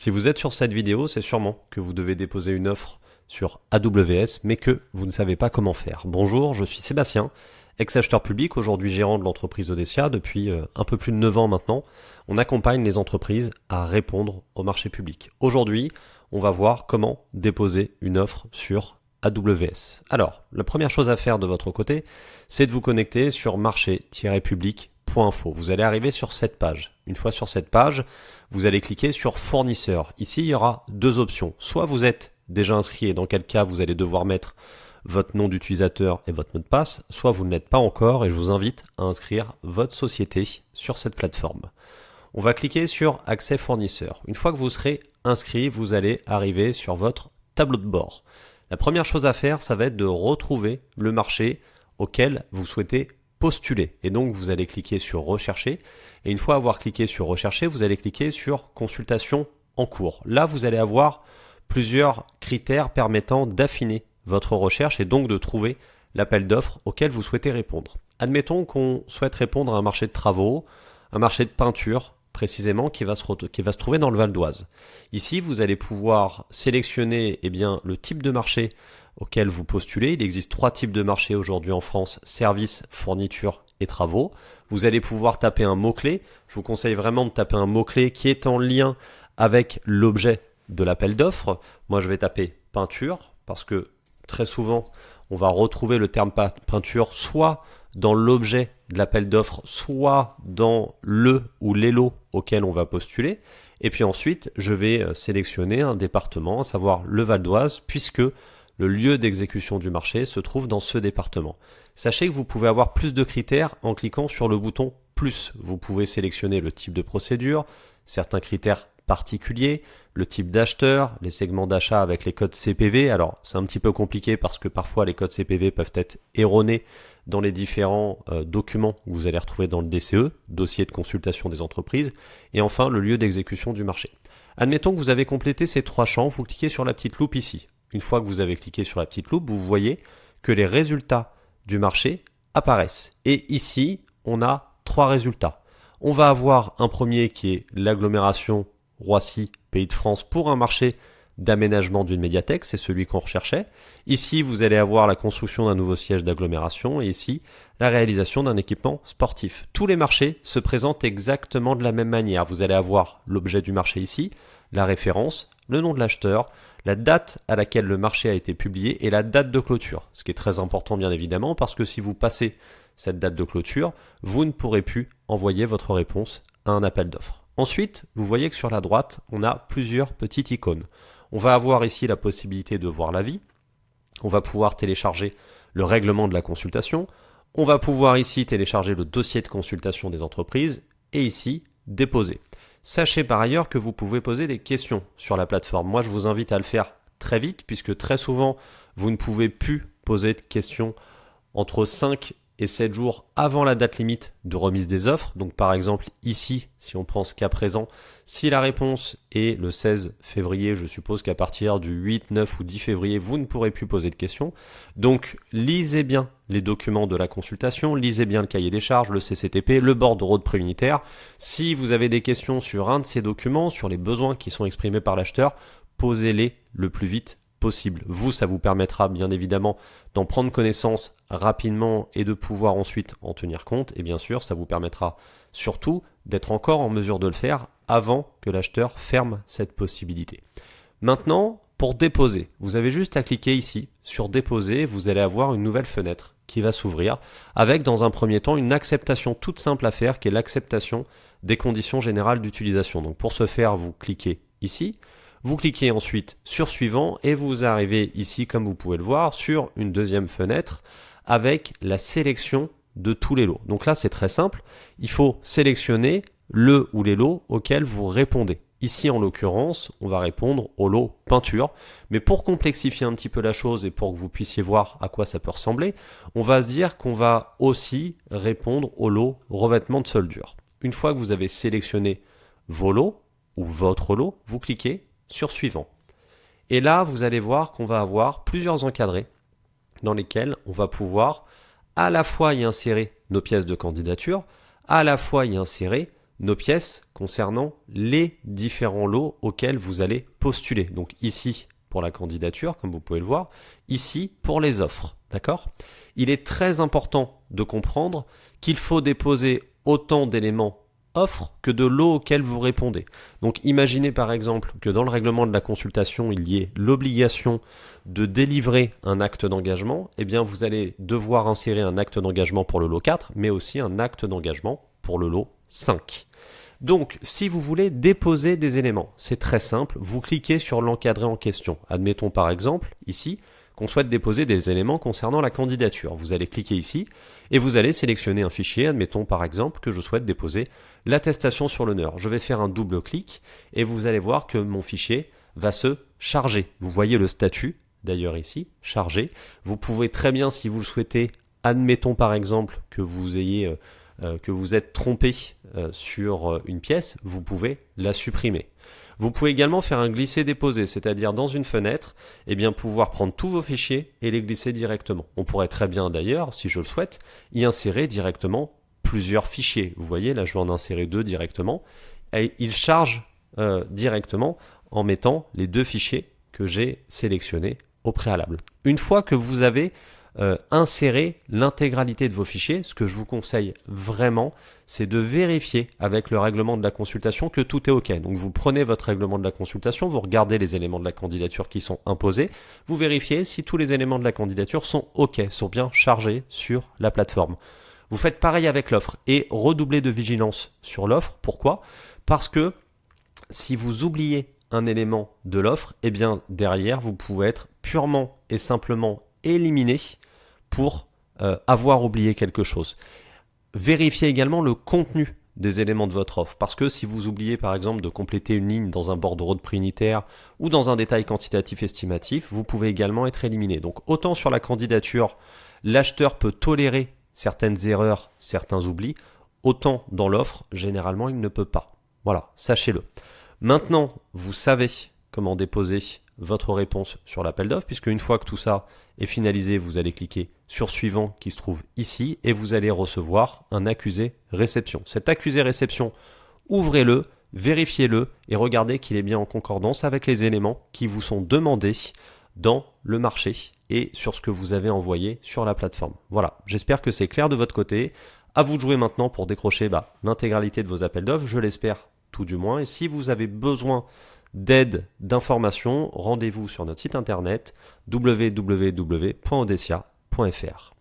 Si vous êtes sur cette vidéo, c'est sûrement que vous devez déposer une offre sur AWS, mais que vous ne savez pas comment faire. Bonjour, je suis Sébastien, ex-acheteur public, aujourd'hui gérant de l'entreprise Odessia depuis un peu plus de 9 ans maintenant. On accompagne les entreprises à répondre au marché public. Aujourd'hui, on va voir comment déposer une offre sur AWS. Alors, la première chose à faire de votre côté, c'est de vous connecter sur marché-public.info. Vous allez arriver sur cette page. Une fois sur cette page, vous allez cliquer sur fournisseur. Ici, il y aura deux options. Soit vous êtes déjà inscrit et dans quel cas vous allez devoir mettre votre nom d'utilisateur et votre mot de passe, soit vous ne l'êtes pas encore et je vous invite à inscrire votre société sur cette plateforme. On va cliquer sur accès fournisseur. Une fois que vous serez inscrit, vous allez arriver sur votre tableau de bord. La première chose à faire, ça va être de retrouver le marché auquel vous souhaitez postuler. Et donc, vous allez cliquer sur rechercher. Et une fois avoir cliqué sur rechercher, vous allez cliquer sur consultation en cours. Là, vous allez avoir plusieurs critères permettant d'affiner votre recherche et donc de trouver l'appel d'offres auquel vous souhaitez répondre. Admettons qu'on souhaite répondre à un marché de travaux, un marché de peinture, précisément, qui va se trouver dans le Val d'Oise. Ici, vous allez pouvoir sélectionner le type de marché auquel vous postulez. Il existe 3 types de marchés aujourd'hui en France: services, fournitures et travaux. Vous allez pouvoir taper un mot-clé. Je vous conseille vraiment de taper un mot-clé qui est en lien avec l'objet de l'appel d'offres. Moi, je vais taper peinture parce que très souvent, on va retrouver le terme peinture soit dans l'objet de l'appel d'offres, soit dans le ou les lots auxquels on va postuler. Et puis ensuite, je vais sélectionner un département, à savoir le Val d'Oise, puisque le lieu d'exécution du marché se trouve dans ce département. Sachez que vous pouvez avoir plus de critères en cliquant sur le bouton plus. Vous pouvez sélectionner le type de procédure, certains critères particuliers, le type d'acheteur, les segments d'achat avec les codes CPV. Alors, c'est un petit peu compliqué parce que parfois les codes CPV peuvent être erronés dans les différents documents que vous allez retrouver dans le DCE, dossier de consultation des entreprises, et enfin le lieu d'exécution du marché. Admettons que vous avez complété ces 3 champs, vous cliquez sur la petite loupe ici. Une fois que vous avez cliqué sur la petite loupe, vous voyez que les résultats du marché apparaissent. Et ici, on a 3 résultats. On va avoir un premier qui est l'agglomération Roissy, Pays de France, pour un marché d'aménagement d'une médiathèque, c'est celui qu'on recherchait. Ici, vous allez avoir la construction d'un nouveau siège d'agglomération et ici, la réalisation d'un équipement sportif. Tous les marchés se présentent exactement de la même manière. Vous allez avoir l'objet du marché ici, la référence, le nom de l'acheteur, la date à laquelle le marché a été publié et la date de clôture. Ce qui est très important bien évidemment parce que si vous passez cette date de clôture, vous ne pourrez plus envoyer votre réponse à un appel d'offres. Ensuite, vous voyez que sur la droite, on a plusieurs petites icônes. On va avoir ici la possibilité de voir l'avis. On va pouvoir télécharger le règlement de la consultation. On va pouvoir ici télécharger le dossier de consultation des entreprises et ici déposer. Sachez par ailleurs que vous pouvez poser des questions sur la plateforme. Moi, je vous invite à le faire très vite puisque très souvent, vous ne pouvez plus poser de questions entre 5 et 7 jours avant la date limite de remise des offres. Donc par exemple ici, si on pense qu'à présent, si la réponse est le 16 février, je suppose qu'à partir du 8, 9 ou 10 février, vous ne pourrez plus poser de questions. Donc lisez bien les documents de la consultation, lisez bien le cahier des charges, le CCTP, le bordereau de préunitaire. Si vous avez des questions sur un de ces documents, sur les besoins qui sont exprimés par l'acheteur, posez-les le plus vite possible. Vous, ça vous permettra bien évidemment d'en prendre connaissance rapidement et de pouvoir ensuite en tenir compte. Et bien sûr, ça vous permettra surtout d'être encore en mesure de le faire avant que l'acheteur ferme cette possibilité. Maintenant, pour déposer, vous avez juste à cliquer ici sur déposer. Vous allez avoir une nouvelle fenêtre qui va s'ouvrir avec dans un premier temps une acceptation toute simple à faire qui est l'acceptation des conditions générales d'utilisation. Donc pour ce faire, vous cliquez ici. Vous cliquez ensuite sur suivant et vous arrivez ici, comme vous pouvez le voir, sur une deuxième fenêtre avec la sélection de tous les lots. Donc là, c'est très simple. Il faut sélectionner le ou les lots auxquels vous répondez. Ici, en l'occurrence, on va répondre au lot peinture. Mais pour complexifier un petit peu la chose et pour que vous puissiez voir à quoi ça peut ressembler, on va se dire qu'on va aussi répondre au lot revêtement de soldure. Une fois que vous avez sélectionné vos lots ou votre lot, vous cliquez sur suivant. Et là, vous allez voir qu'on va avoir plusieurs encadrés dans lesquels on va pouvoir à la fois y insérer nos pièces de candidature, à la fois y insérer nos pièces concernant les différents lots auxquels vous allez postuler. Donc ici pour la candidature, comme vous pouvez le voir, ici pour les offres, d'accord ? Il est très important de comprendre qu'il faut déposer autant d'éléments offres que de lots auxquels vous répondez. Donc imaginez par exemple que dans le règlement de la consultation, il y ait l'obligation de délivrer un acte d'engagement, eh bien vous allez devoir insérer un acte d'engagement pour le lot 4, mais aussi un acte d'engagement pour le lot 5. Donc, si vous voulez déposer des éléments, c'est très simple, vous cliquez sur l'encadré en question. Admettons par exemple, ici, qu'on souhaite déposer des éléments concernant la candidature. Vous allez cliquer ici et vous allez sélectionner un fichier. Admettons par exemple que je souhaite déposer l'attestation sur l'honneur. Je vais faire un double clic et vous allez voir que mon fichier va se charger. Vous voyez le statut, d'ailleurs ici, chargé. Vous pouvez très bien, si vous le souhaitez, admettons par exemple que vous ayez... que vous êtes trompé sur une pièce, vous pouvez la supprimer. Vous pouvez également faire un glisser-déposer, c'est-à-dire dans une fenêtre, eh bien pouvoir prendre tous vos fichiers et les glisser directement. On pourrait très bien d'ailleurs, si je le souhaite, y insérer directement plusieurs fichiers. Vous voyez, là je vais en insérer 2 directement, et il charge directement en mettant les 2 fichiers que j'ai sélectionnés au préalable. Une fois que vous avez insérer l'intégralité de vos fichiers, ce que je vous conseille vraiment, c'est de vérifier avec le règlement de la consultation que tout est OK. Donc vous prenez votre règlement de la consultation, vous regardez les éléments de la candidature qui sont imposés, vous vérifiez si tous les éléments de la candidature sont OK, sont bien chargés sur la plateforme. Vous faites pareil avec l'offre et redoublez de vigilance sur l'offre. Pourquoi ? Parce que si vous oubliez un élément de l'offre, eh bien derrière vous pouvez être purement et simplement éliminé pour avoir oublié quelque chose. Vérifiez également le contenu des éléments de votre offre, parce que si vous oubliez par exemple de compléter une ligne dans un bordereau de prix unitaire ou dans un détail quantitatif estimatif, vous pouvez également être éliminé. Donc autant sur la candidature, l'acheteur peut tolérer certaines erreurs, certains oublis, autant dans l'offre, généralement il ne peut pas. Voilà, sachez-le. Maintenant, vous savez comment déposer votre réponse sur l'appel d'offres, puisque une fois que tout ça est finalisé, vous allez cliquer sur suivant qui se trouve ici et vous allez recevoir un accusé réception. Cet accusé réception, ouvrez-le, vérifiez-le et regardez qu'il est bien en concordance avec les éléments qui vous sont demandés dans le marché et sur ce que vous avez envoyé sur la plateforme. Voilà, j'espère que c'est clair de votre côté. À vous de jouer maintenant pour décrocher l'intégralité de vos appels d'offres, je l'espère tout du moins. Et si vous avez besoin d'aide, d'informations, rendez-vous sur notre site internet www.audecia.fr.